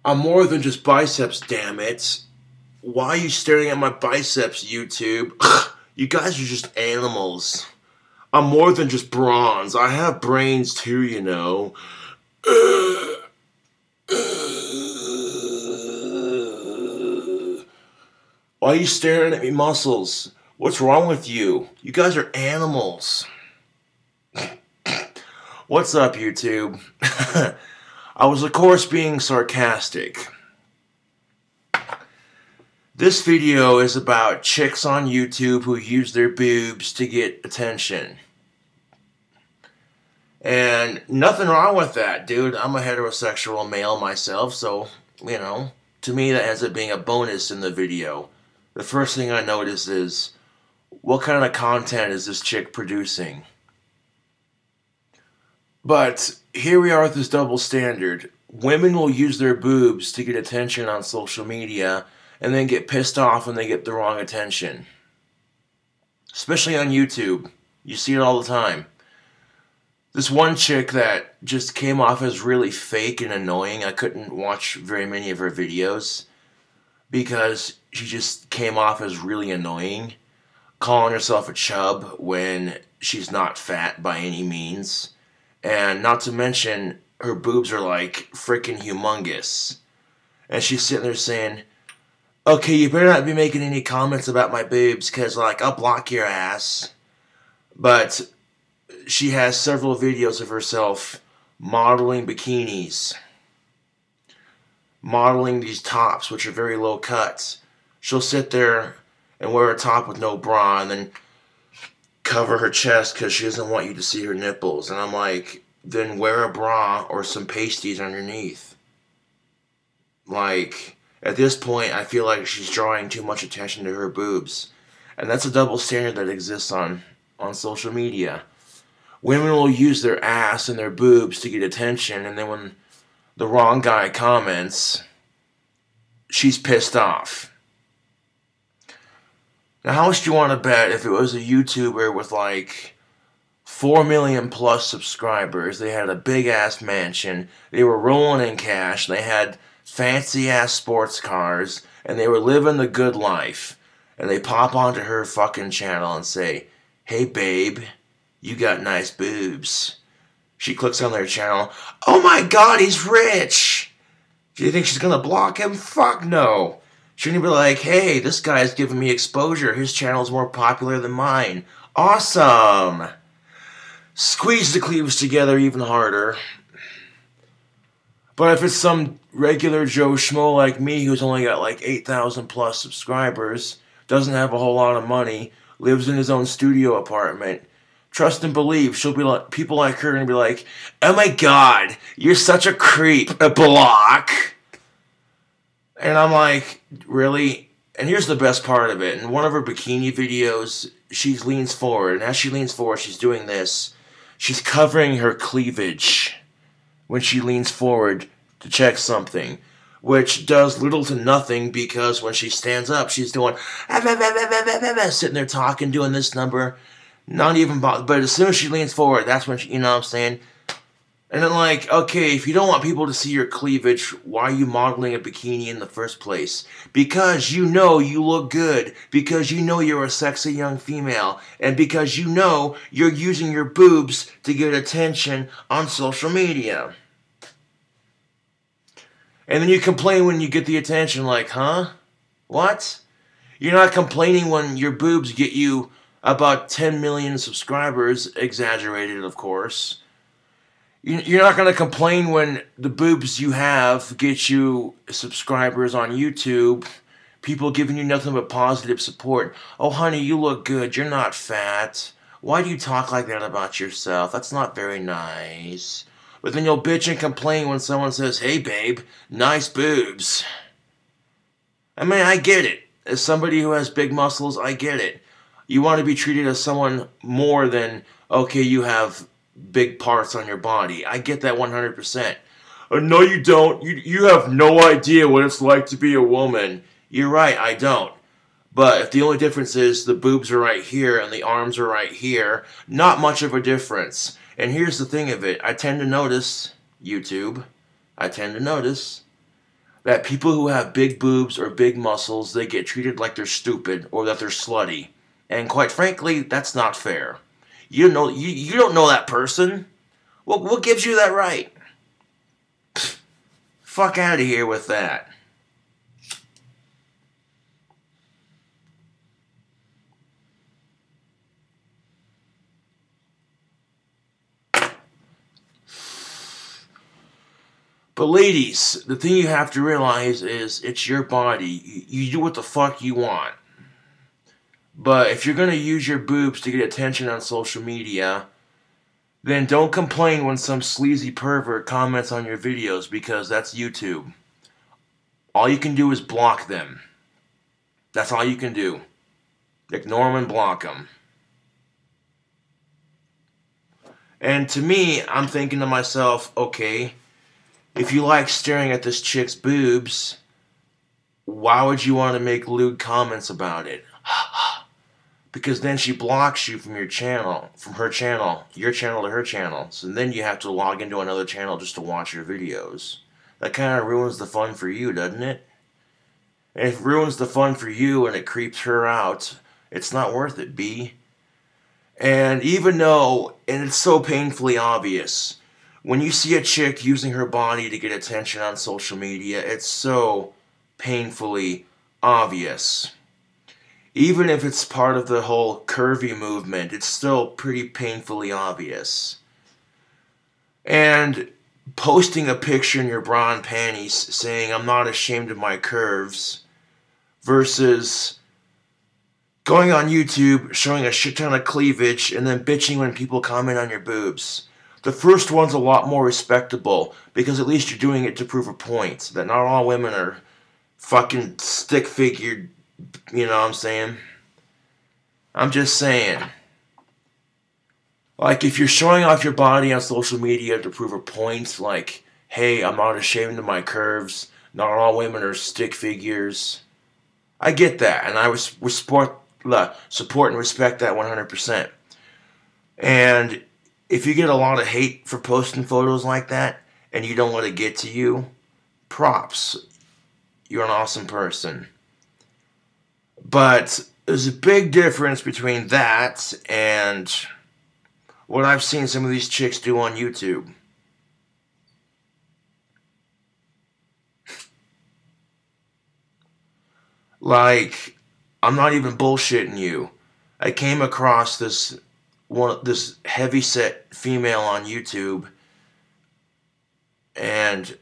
I'm more than just biceps, damn it. Why are you staring at my biceps, YouTube? You guys are just animals. I'm more than just bronze. I have brains too, you know. Why are you staring at me muscles? What's wrong with you? You guys are animals. What's up, YouTube? I was, of course, being sarcastic. This video is about chicks on YouTube who use their boobs to get attention. And nothing wrong with that, dude. I'm a heterosexual male myself, so, you know, to me that ends up being a bonus in the video. The first thing I notice is, what kind of content is this chick producing? But here we are with this double standard. Women will use their boobs to get attention on social media and then get pissed off when they get the wrong attention. Especially on YouTube. You see it all the time. This one chick that just came off as really fake and annoying, I couldn't watch very many of her videos because she just came off as really annoying, calling herself a chub when she's not fat by any means. And not to mention, her boobs are like freaking humongous. And she's sitting there saying, okay, you better not be making any comments about my boobs, because, like, I'll block your ass. But she has several videos of herself modeling bikinis. Modeling these tops, which are very low cuts. She'll sit there and wear a top with no bra and then cover her chest because she doesn't want you to see her nipples. And I'm like, then wear a bra or some pasties underneath. Like, at this point, I feel like she's drawing too much attention to her boobs. And that's a double standard that exists on social media. Women will use their ass and their boobs to get attention, and then when the wrong guy comments, she's pissed off. Now, how much do you want to bet if it was a YouTuber with like 4 million plus subscribers, they had a big ass mansion, they were rolling in cash, they had fancy ass sports cars, and they were living the good life, and they pop onto her fucking channel and say, hey babe, you got nice boobs. She clicks on their channel, oh my god, he's rich! Do you think she's gonna block him? Fuck no. She's gonna be like, hey, this guy's giving me exposure, his channel's more popular than mine. Awesome! Squeeze the cleaves together even harder. But if it's some regular Joe Schmo like me who's only got like 8,000 plus subscribers, doesn't have a whole lot of money, lives in his own studio apartment, trust and believe, she'll be like, people like her are gonna be like, oh my god, you're such a creep, a block. And I'm like, really? And here's the best part of it. In one of her bikini videos, she leans forward, and as she leans forward, she's doing this. She's covering her cleavage when she leans forward to check something, which does little to nothing because when she stands up, she's doing sitting there talking, doing this number, not even bothered. But as soon as she leans forward, that's when she, you know what I'm saying? And then, like, okay, if you don't want people to see your cleavage, why are you modeling a bikini in the first place? Because you know you look good. Because you know you're a sexy young female. And because you know you're using your boobs to get attention on social media. And then you complain when you get the attention, like, huh? What? You're not complaining when your boobs get you about 10 million subscribers, exaggerated, of course. You're not going to complain when the boobs you have get you subscribers on YouTube, people giving you nothing but positive support. Oh, honey, you look good. You're not fat. Why do you talk like that about yourself? That's not very nice. But then you'll bitch and complain when someone says, hey, babe, nice boobs. I mean, I get it. As somebody who has big muscles, I get it. You want to be treated as someone more than, okay, you have big parts on your body. I get that 100%. No, you don't. You have no idea what it's like to be a woman. You're right, I don't. But if the only difference is the boobs are right here and the arms are right here, not much of a difference. And here's the thing of it. I tend to notice, YouTube, I tend to notice that people who have big boobs or big muscles, they get treated like they're stupid or that they're slutty. And quite frankly, that's not fair. You don't know that person. What gives you that right? Pfft, fuck out of here with that. But ladies, the thing you have to realize is it's your body. You do what the fuck you want. But if you're going to use your boobs to get attention on social media, then don't complain when some sleazy pervert comments on your videos, because that's YouTube. All you can do is block them. That's all you can do. Ignore them and block them. And to me, I'm thinking to myself, okay, if you like staring at this chick's boobs, why would you want to make lewd comments about it? Because then she blocks you from your channel, from her channel, your channel to her channel. So then you have to log into another channel just to watch her videos. That kind of ruins the fun for you, doesn't it? And if it ruins the fun for you and it creeps her out, it's not worth it, B. And even though, and it's so painfully obvious, when you see a chick using her body to get attention on social media, it's so painfully obvious. Even if it's part of the whole curvy movement, it's still pretty painfully obvious. And posting a picture in your bra and panties saying, "I'm not ashamed of my curves," versus going on YouTube, showing a shit ton of cleavage, and then bitching when people comment on your boobs. The first one's a lot more respectable, because at least you're doing it to prove a point, that not all women are fucking stick-figured, you know what I'm saying? I'm just saying. Like, if you're showing off your body on social media to prove a point, like, hey, I'm not ashamed of my curves, not all women are stick figures, I get that, and I support and respect that 100%. And if you get a lot of hate for posting photos like that, and you don't let it get to you, props. You're an awesome person. But there's a big difference between that and what I've seen some of these chicks do on YouTube. Like, I'm not even bullshitting you. I came across this heavy-set female on YouTube, and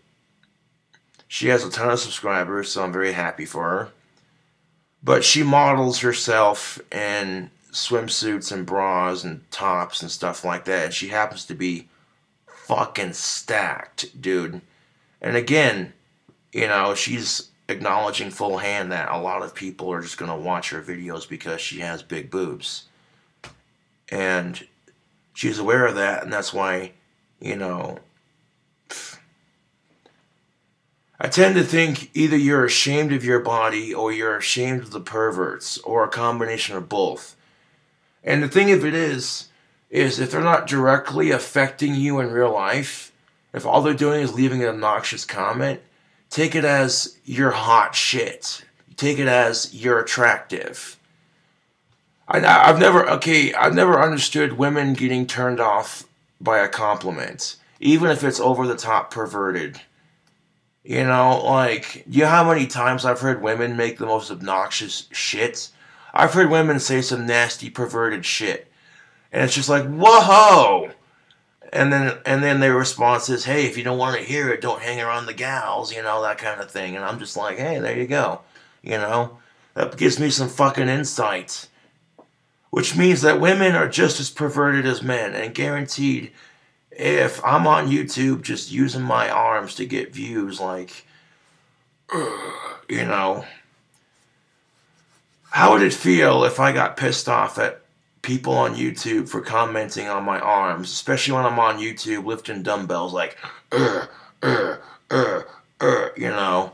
she has a ton of subscribers, so I'm very happy for her. But she models herself in swimsuits and bras and tops and stuff like that, and she happens to be fucking stacked, dude. And again, you know, she's acknowledging full hand that a lot of people are just going to watch her videos because she has big boobs. And she's aware of that, and that's why, you know, I tend to think either you're ashamed of your body or you're ashamed of the perverts, or a combination of both. And the thing of it is if they're not directly affecting you in real life, if all they're doing is leaving an obnoxious comment, take it as you're hot shit. Take it as you're attractive. I've never understood women getting turned off by a compliment, even if it's over the top perverted. You know, like, you know how many times I've heard women make the most obnoxious shit? I've heard women say some nasty, perverted shit. And it's just like, whoa! And then their response is, hey, if you don't want to hear it, don't hang around the gals, you know, that kind of thing. And I'm just like, hey, there you go. You know? That gives me some fucking insight. Which means that women are just as perverted as men. And guaranteed, if I'm on YouTube just using my arms to get views, like, you know, how would it feel if I got pissed off at people on YouTube for commenting on my arms, especially when I'm on YouTube lifting dumbbells, like, you know?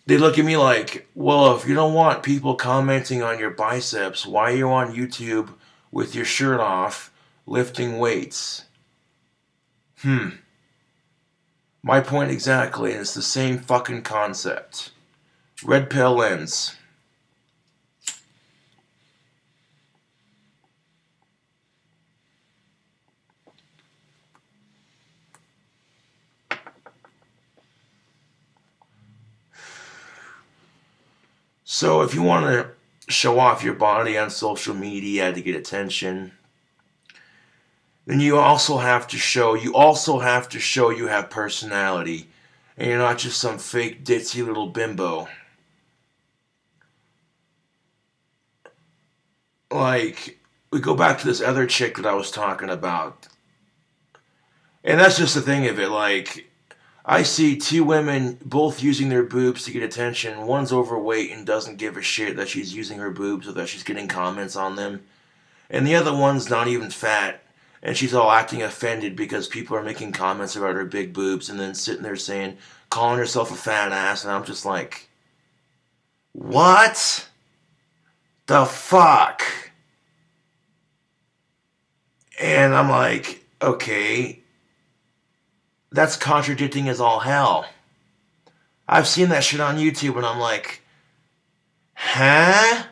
They look at me like, well, if you don't want people commenting on your biceps, why are you on YouTube with your shirt off lifting weights? My point exactly, and it's the same fucking concept. Red pill lens. So if you want to show off your body on social media to get attention, then you also have to show you have personality, and you're not just some fake ditzy little bimbo. Like, we go back to this other chick that I was talking about, and that's just the thing of it. Like, I see two women both using their boobs to get attention. One's overweight and doesn't give a shit that she's using her boobs or that she's getting comments on them. And the other one's not even fat, and she's all acting offended because people are making comments about her big boobs and then sitting there saying, calling herself a fat ass. And I'm just like, what the fuck? And I'm like, okay, that's contradicting as all hell. I've seen that shit on YouTube and I'm like, huh?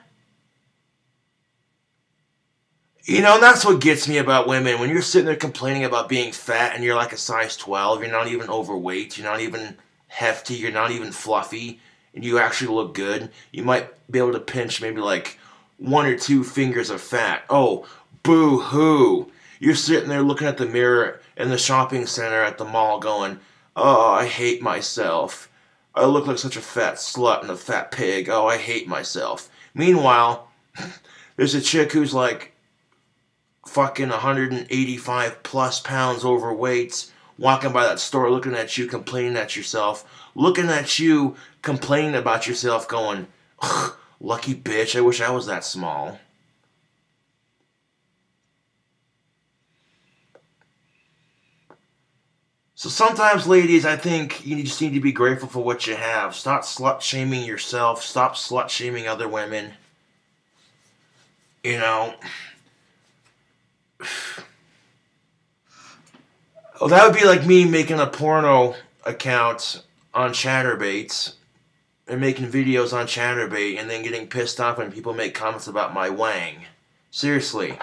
You know, and that's what gets me about women. When you're sitting there complaining about being fat and you're like a size 12, you're not even overweight, you're not even hefty, you're not even fluffy, and you actually look good, you might be able to pinch maybe like 1 or 2 fingers of fat. Oh, boo-hoo. You're sitting there looking at the mirror in the shopping center at the mall going, oh, I hate myself. I look like such a fat slut and a fat pig. Oh, I hate myself. Meanwhile, there's a chick who's like fucking 185 plus pounds overweight, walking by that store looking at you, complaining at yourself, looking at you, complaining about yourself, going, lucky bitch, I wish I was that small. So sometimes, ladies, I think you just need to be grateful for what you have. Stop slut-shaming yourself. Stop slut-shaming other women. You know. Well, that would be like me making a porno account on Chatterbaits and making videos on Chatterbait and then getting pissed off when people make comments about my wang. Seriously.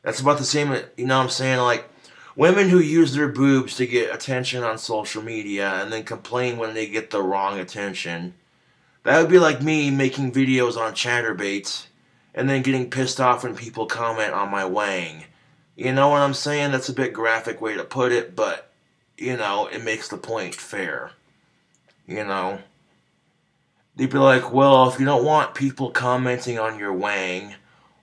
That's about the same, you know what I'm saying? Like, women who use their boobs to get attention on social media and then complain when they get the wrong attention. That would be like me making videos on Chatterbaits and then getting pissed off when people comment on my wang. You know what I'm saying? That's a bit graphic way to put it, but, you know, it makes the point fair. You know? They'd be like, well, if you don't want people commenting on your wang,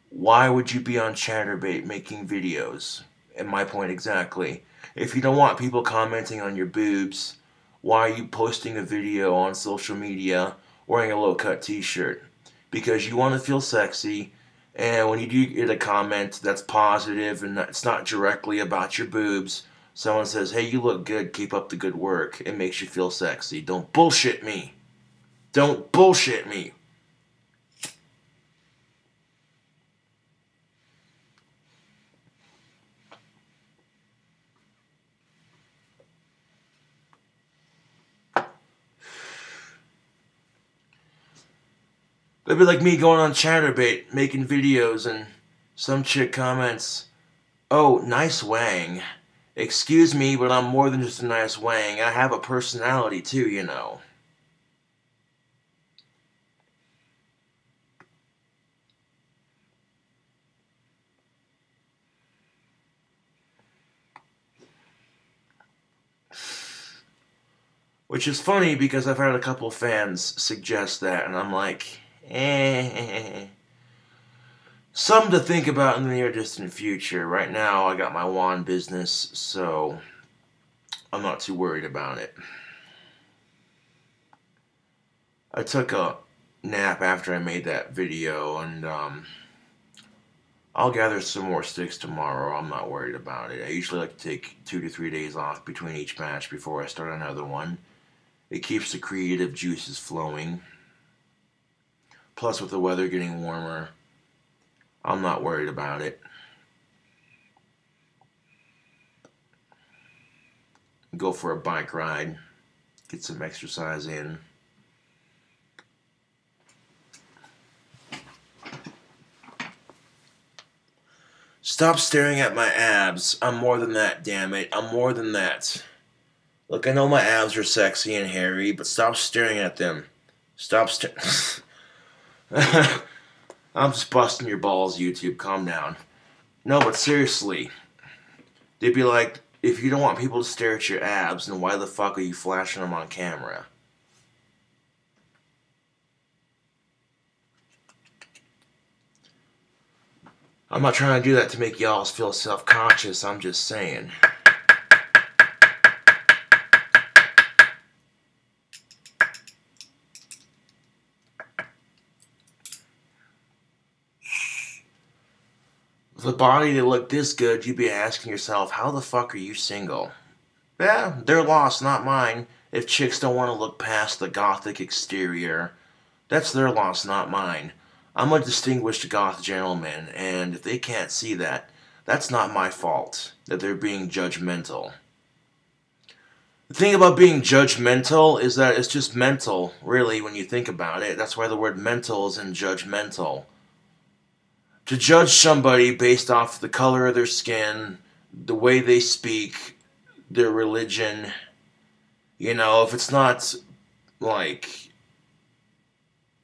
why would you be on Chatterbait making videos? And my point exactly. If you don't want people commenting on your boobs, why are you posting a video on social media wearing a low-cut t-shirt? Because you want to feel sexy, and when you do get a comment that's positive and it's not directly about your boobs, someone says, hey, you look good, keep up the good work, it makes you feel sexy. Don't bullshit me. Don't bullshit me. It'd be like me going on Chatterbait, making videos, and some chick comments, oh, nice wang. Excuse me, but I'm more than just a nice wang. I have a personality too, you know. Which is funny because I've had a couple fans suggest that, and I'm like, eh. Something to think about in the near distant future. Right now, I got my wand business, so I'm not too worried about it. I took a nap after I made that video, and I'll gather some more sticks tomorrow. I'm not worried about it. I usually like to take 2 to 3 days off between each match before I start another one. It keeps the creative juices flowing. Plus, with the weather getting warmer, I'm not worried about it. Go for a bike ride. Get some exercise in. Stop staring at my abs. I'm more than that, damn it. I'm more than that. Look, I know my abs are sexy and hairy, but stop staring at them. Stop staring. I'm just busting your balls, YouTube. Calm down. No, but seriously. They'd be like, if you don't want people to stare at your abs, then why the fuck are you flashing them on camera? I'm not trying to do that to make y'all feel self-conscious. I'm just saying. With a body that looked this good, you'd be asking yourself, how the fuck are you single? Yeah, their loss, not mine. If chicks don't want to look past the gothic exterior, that's their loss, not mine. I'm a distinguished goth gentleman, and if they can't see that, that's not my fault that they're being judgmental. The thing about being judgmental is that it's just mental, really, when you think about it. That's why the word mental is in judgmental. To judge somebody based off the color of their skin, the way they speak, their religion, you know, if it's not, like,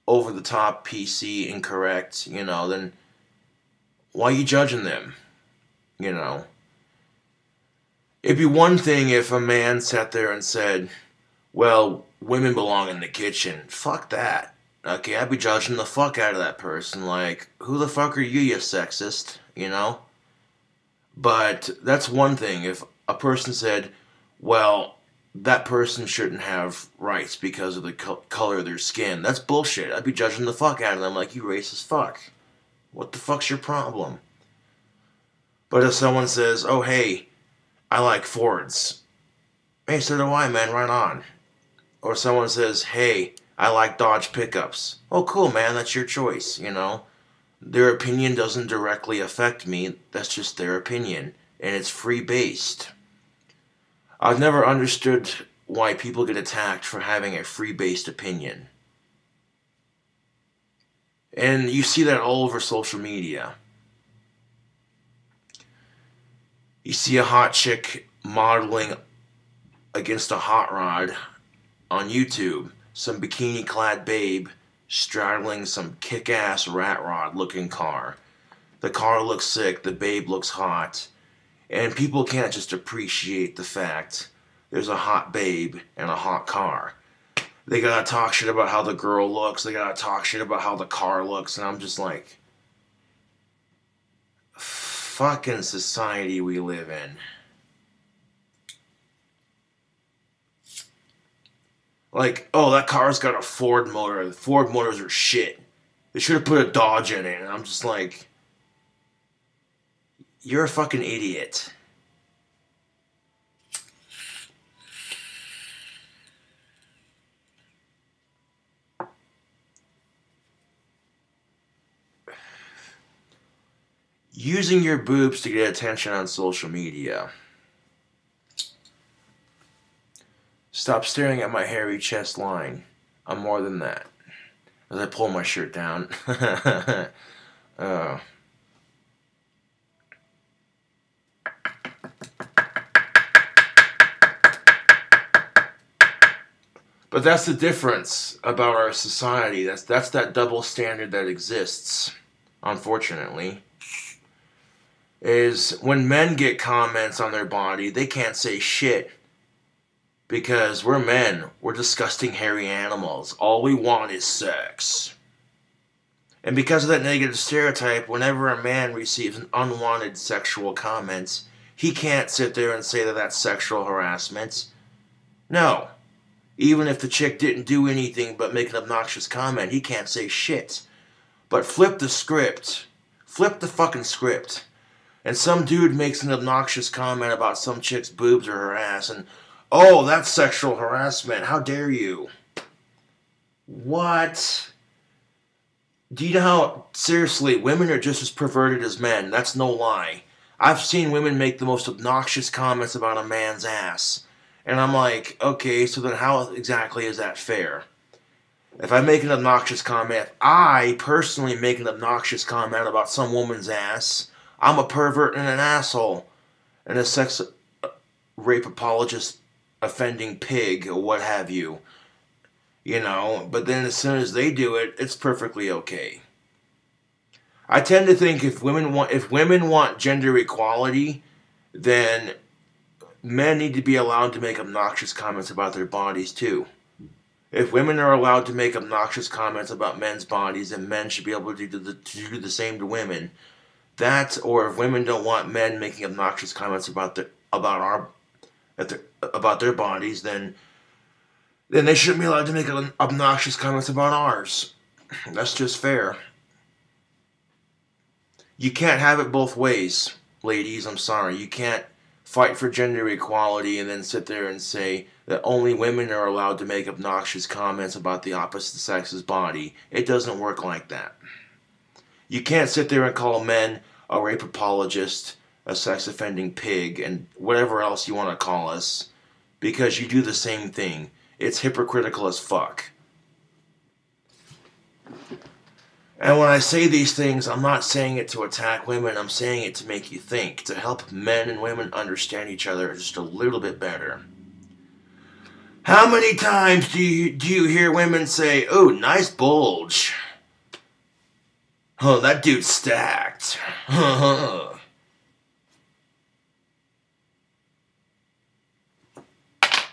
over the top, PC, incorrect, you know, then why are you judging them? You know? It'd be one thing if a man sat there and said, well, women belong in the kitchen. Fuck that. Okay, I'd be judging the fuck out of that person. Like, who the fuck are you sexist? You know? But that's one thing. If a person said, well, that person shouldn't have rights because of the color of their skin. That's bullshit. I'd be judging the fuck out of them like, you racist fuck. What the fuck's your problem? But if someone says, oh, hey, I like Fords. Hey, so do I, man. Right on. Or someone says, hey, I like Dodge pickups. Oh, cool, man. That's your choice, you know. Their opinion doesn't directly affect me. That's just their opinion. And it's free-based. I've never understood why people get attacked for having a free-based opinion. And you see that all over social media. You see a hot chick modeling against a hot rod on YouTube. Some bikini-clad babe straddling some kick-ass rat rod-looking car. The car looks sick, the babe looks hot. And people can't just appreciate the fact there's a hot babe and a hot car. They gotta talk shit about how the girl looks. They gotta talk shit about how the car looks. And I'm just like, fucking society we live in. Like, oh, that car's got a Ford motor. The Ford motors are shit. They should have put a Dodge in it. And I'm just like, you're a fucking idiot. Using your boobs to get attention on social media. Stop staring at my hairy chest line. I'm more than that. As I pull my shirt down. But that's the difference about our society. That's that double standard that exists, unfortunately. Is when men get comments on their body, they can't say shit. Because we're men. We're disgusting hairy animals. All we want is sex. And because of that negative stereotype, whenever a man receives an unwanted sexual comment, he can't sit there and say that that's sexual harassment. No. Even if the chick didn't do anything but make an obnoxious comment, he can't say shit. But flip the script. Flip the fucking script. And some dude makes an obnoxious comment about some chick's boobs or her ass, and, oh, that's sexual harassment. How dare you? What? Do you know how, seriously, women are just as perverted as men. That's no lie. I've seen women make the most obnoxious comments about a man's ass. And I'm like, okay, so then how exactly is that fair? If I make an obnoxious comment, if I personally make an obnoxious comment about some woman's ass, I'm a pervert and an asshole and a sex rape apologist offending pig or what have you. You know, but then as soon as they do it, it's perfectly okay. I tend to think if women want gender equality, then men need to be allowed to make obnoxious comments about their bodies too. If women are allowed to make obnoxious comments about men's bodies, then men should be able to do the same to women. That, or if women don't want men making obnoxious comments about their bodies, then they shouldn't be allowed to make obnoxious comments about ours. That's just fair. You can't have it both ways, ladies. I'm sorry. You can't fight for gender equality and then sit there and say that only women are allowed to make obnoxious comments about the opposite sex's body. It doesn't work like that. You can't sit there and call men a rape apologist, a sex offending pig, and whatever else you want to call us, because you do the same thing. It's hypocritical as fuck. And when I say these things, I'm not saying it to attack women. I'm saying it to make you think, to help men and women understand each other just a little bit better. How many times do you hear women say, "Oh, nice bulge. Oh, that dude's stacked."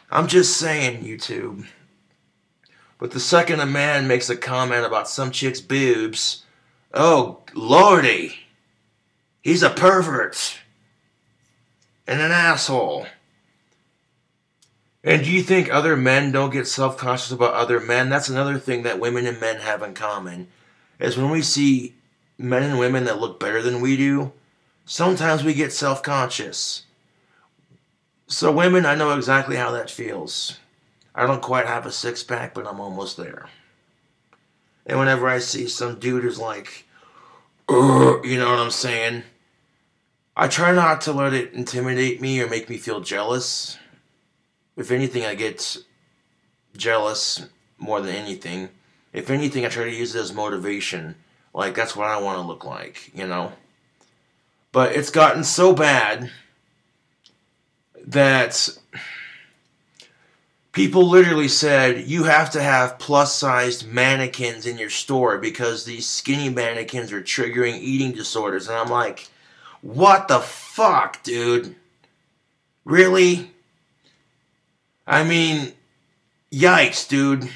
I'm just saying, YouTube. But the second a man makes a comment about some chick's boobs, oh, lordy, he's a pervert and an asshole. And do you think other men don't get self-conscious about other men? That's another thing that women and men have in common, is when we see men and women that look better than we do, sometimes we get self-conscious. So women, I know exactly how that feels. I don't quite have a six-pack, but I'm almost there. And whenever I see some dude who's like, you know what I'm saying? I try not to let it intimidate me or make me feel jealous. If anything, I get jealous more than anything. If anything, I try to use it as motivation. Like, that's what I want to look like, you know? But it's gotten so bad that people literally said, you have to have plus-sized mannequins in your store because these skinny mannequins are triggering eating disorders. And I'm like, what the fuck, dude? Really? I mean, yikes, dude.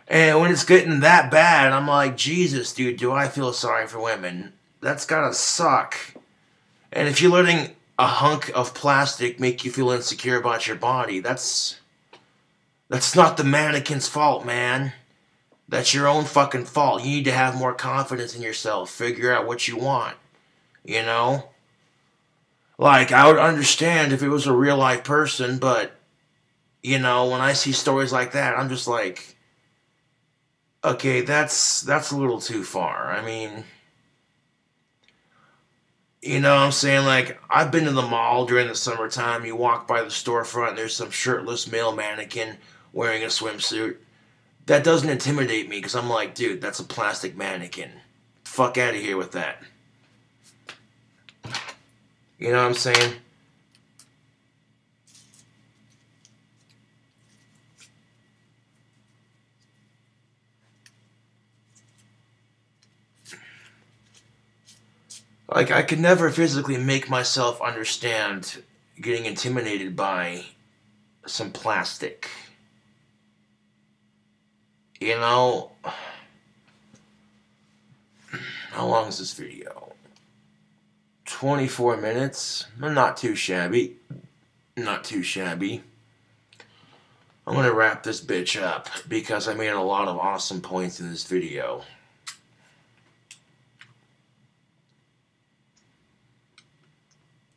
And when it's getting that bad, I'm like, Jesus, dude, do I feel sorry for women? That's gotta suck. And if you're letting a hunk of plastic make you feel insecure about your body, that's not the mannequin's fault, man. That's your own fucking fault. You need to have more confidence in yourself. Figure out what you want. You know? Like, I would understand if it was a real life person, but, you know, when I see stories like that, I'm just like, okay, that's a little too far. I mean, you know what I'm saying? Like, I've been to the mall during the summertime. You walk by the storefront, and there's some shirtless male mannequin wearing a swimsuit. That doesn't intimidate me, because I'm like, dude, that's a plastic mannequin. Fuck out of here with that. You know what I'm saying? Like, I could never physically make myself understand getting intimidated by some plastic. You know? How long is this video? 24 minutes? Not too shabby. Not too shabby. I'm gonna wrap this bitch up because I made a lot of awesome points in this video.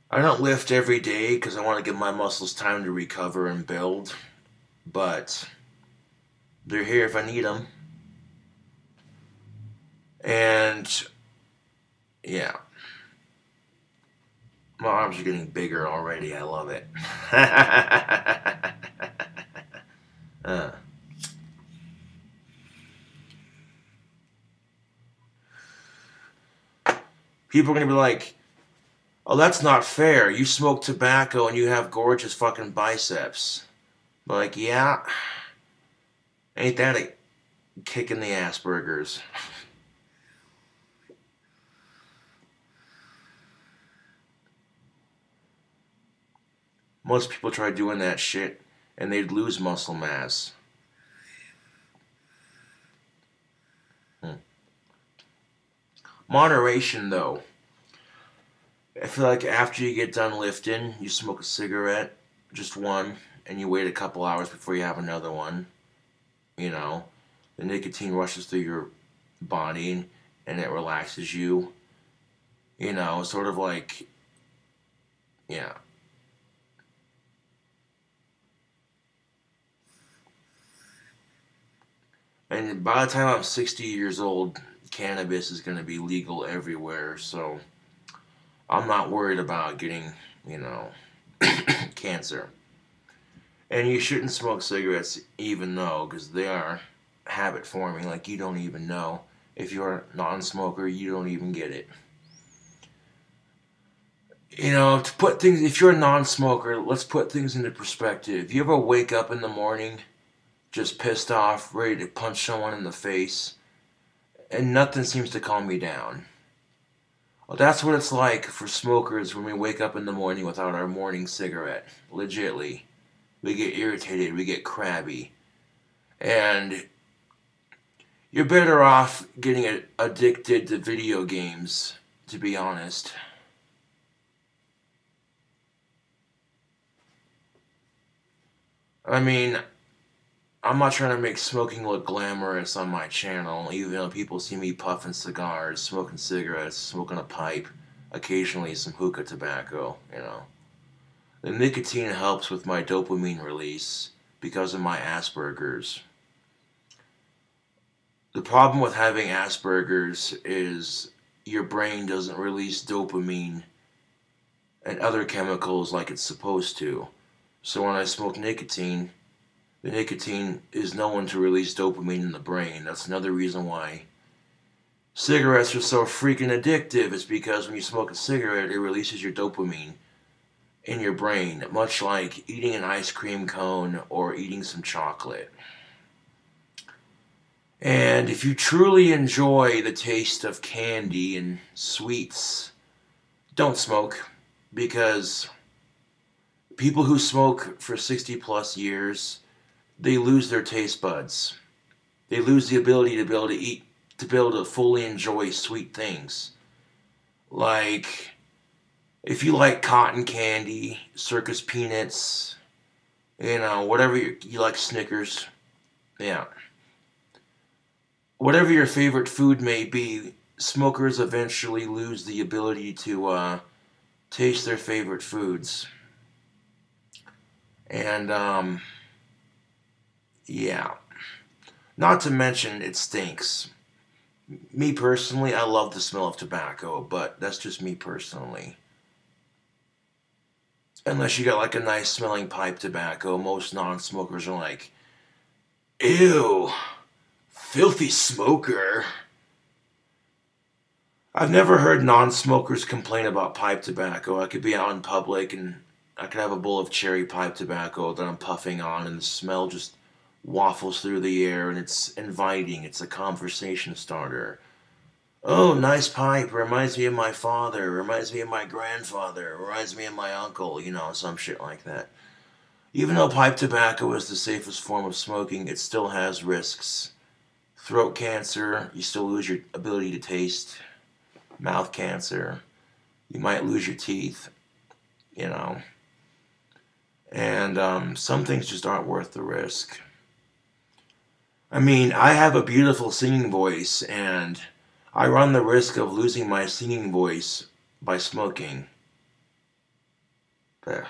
I don't lift every day because I want to give my muscles time to recover and build, but they're here if I need them. And yeah. My arms are getting bigger already. I love it. uh, People are going to be like, oh, that's not fair. You smoke tobacco and you have gorgeous fucking biceps. Like, yeah, ain't that a kick in the Asperger's? Most people try doing that shit and they'd lose muscle mass. Hmm. Moderation, though. I feel like after you get done lifting, you smoke a cigarette, just one, and you wait a couple hours before you have another one. You know, the nicotine rushes through your body and it relaxes you. You know, sort of like, yeah. And by the time I'm 60 years old, cannabis is going to be legal everywhere, so I'm not worried about getting, you know, cancer. And you shouldn't smoke cigarettes even though, because they are habit forming, like you don't even know. If you're a non-smoker, you don't even get it. You know, to put things, if you're a non-smoker, let's put things into perspective. You ever wake up in the morning just pissed off, ready to punch someone in the face, and nothing seems to calm you down? Well, that's what it's like for smokers when we wake up in the morning without our morning cigarette. Legitly. We get irritated, we get crabby. And you're better off getting addicted to video games, to be honest. I mean, I'm not trying to make smoking look glamorous on my channel, even though people see me puffing cigars, smoking cigarettes, smoking a pipe, occasionally some hookah tobacco, you know. The nicotine helps with my dopamine release because of my Asperger's. The problem with having Asperger's is your brain doesn't release dopamine and other chemicals like it's supposed to. So when I smoke nicotine, the nicotine is known to release dopamine in the brain. That's another reason why cigarettes are so freaking addictive. It's because when you smoke a cigarette, it releases your dopamine in your brain, much like eating an ice cream cone or eating some chocolate. And if you truly enjoy the taste of candy and sweets, don't smoke, because people who smoke for 60 plus years, they lose their taste buds. They lose the ability to be able to eat, to be able to fully enjoy sweet things. Like, if you like cotton candy, circus peanuts, you know, whatever you like, Snickers, yeah. Whatever your favorite food may be, smokers eventually lose the ability to taste their favorite foods. And, yeah. Not to mention, it stinks. Me personally, I love the smell of tobacco, but that's just me personally. Unless you got like a nice smelling pipe tobacco, most non-smokers are like, ew, filthy smoker. I've never heard non-smokers complain about pipe tobacco. I could be out in public and I could have a bowl of cherry pipe tobacco that I'm puffing on, and the smell just waffles through the air, and it's inviting. It's a conversation starter. Oh, nice pipe. Reminds me of my father. Reminds me of my grandfather. Reminds me of my uncle. You know, some shit like that. Even though pipe tobacco is the safest form of smoking, it still has risks. Throat cancer, you still lose your ability to taste. Mouth cancer, you might lose your teeth, you know. And some things just aren't worth the risk. I mean, I have a beautiful singing voice, and I run the risk of losing my singing voice by smoking. Ugh.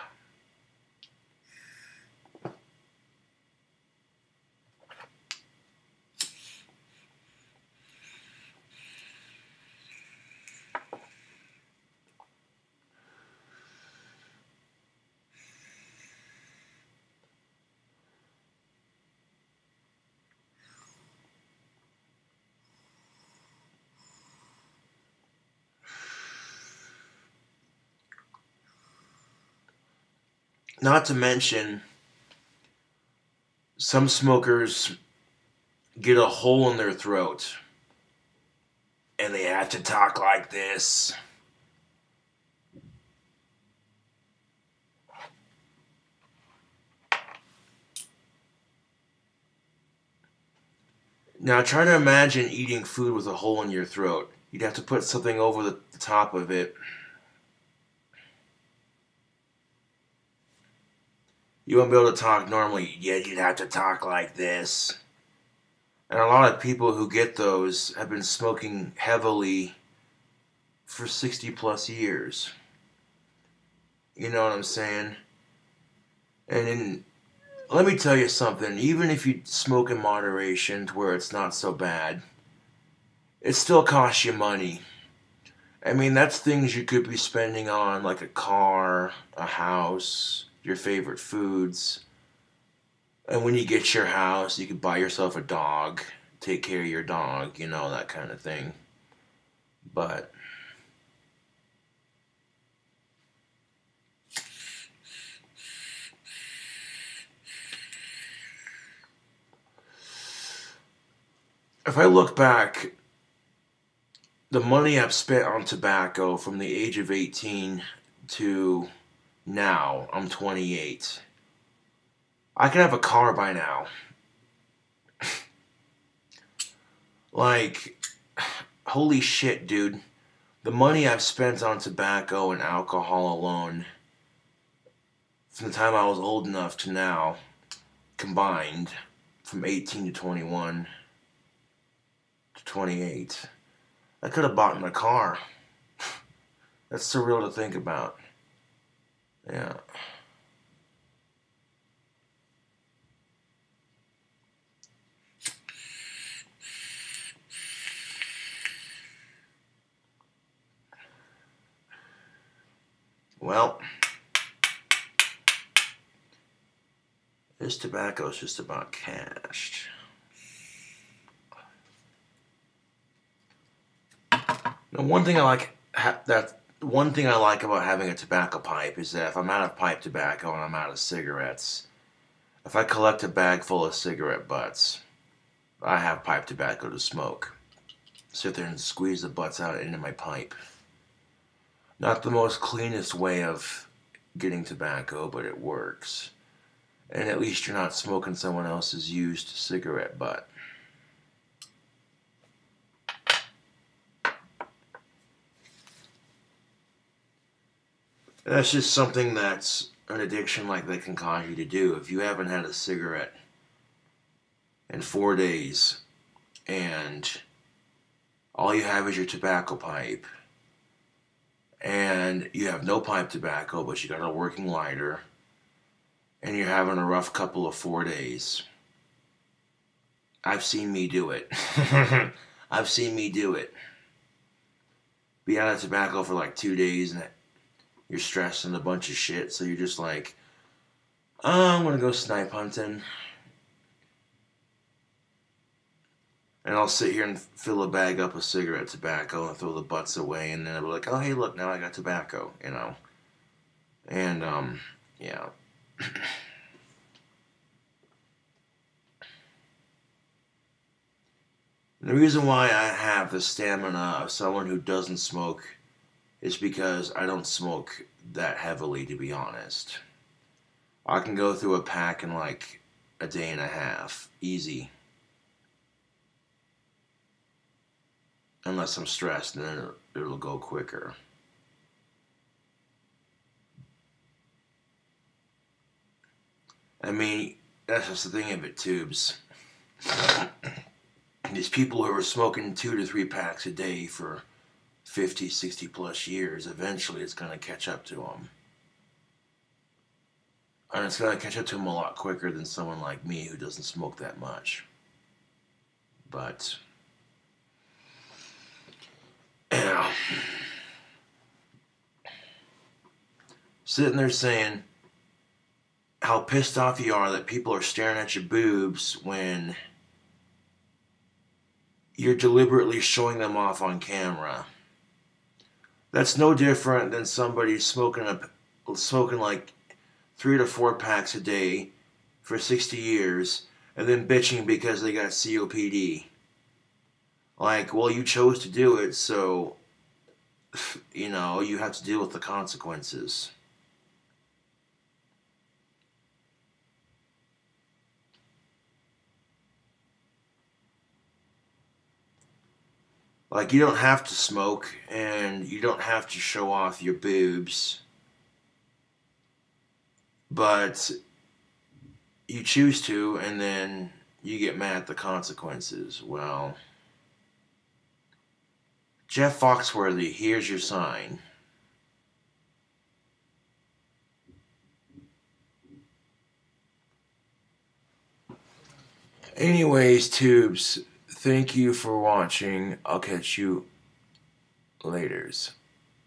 Not to mention, some smokers get a hole in their throat and they have to talk like this. Now try to imagine eating food with a hole in your throat. You'd have to put something over the top of it. You won't be able to talk normally, yet you'd have to talk like this. And a lot of people who get those have been smoking heavily for 60 plus years. You know what I'm saying? Let me tell you something. Even if you smoke in moderation to where it's not so bad, it still costs you money. I mean, that's things you could be spending on, like a car, a house, your favorite foods. And when you get your house, you could buy yourself a dog, take care of your dog, you know, that kind of thing. But if I look back, the money I've spent on tobacco from the age of 18 to now, I'm 28. I could have a car by now. Like, holy shit, dude. The money I've spent on tobacco and alcohol alone, from the time I was old enough to now, combined, from 18 to 21 to 28, I could have bought me a car. That's surreal to think about. Yeah. Well, this tobacco is just about cashed. Now, one thing I like about having a tobacco pipe is that if I'm out of pipe tobacco and I'm out of cigarettes, if I collect a bag full of cigarette butts, I have pipe tobacco to smoke. Sit there and squeeze the butts out into my pipe. Not the most cleanest way of getting tobacco, but it works. And at least you're not smoking someone else's used cigarette butt. That's just something that's an addiction like that can cause you to do. If you haven't had a cigarette in 4 days and all you have is your tobacco pipe and you have no pipe tobacco but you got a working lighter and you're having a rough couple of 4 days, I've seen me do it. I've seen me do it. Be out of tobacco for like 2 days and you're stressed and a bunch of shit, so you're just like, oh, I'm gonna go snipe hunting. And I'll sit here and fill a bag up with cigarette tobacco and throw the butts away, and then I'll be like, oh, hey, look, now I got tobacco, you know. And, yeah. The reason why I have the stamina of someone who doesn't smoke is because I don't smoke that heavily, to be honest. I can go through a pack in like a day and a half, easy. Unless I'm stressed, then it'll go quicker. I mean, that's just the thing of it, tubes. These people who are smoking 2 to 3 packs a day for 50, 60 plus years, eventually it's going to catch up to them. And it's going to catch up to them a lot quicker than someone like me who doesn't smoke that much. But, you know, sitting there saying how pissed off you are that people are staring at your boobs when you're deliberately showing them off on camera. That's no different than somebody smoking like 3 to 4 packs a day for 60 years and then bitching because they got COPD. Like, well, you chose to do it, so, you know, you have to deal with the consequences. Like, you don't have to smoke and you don't have to show off your boobs, but you choose to, and then you get mad at the consequences. Well, Jeff Foxworthy, here's your sign. Anyways, tubes, thank you for watching. I'll catch you laters.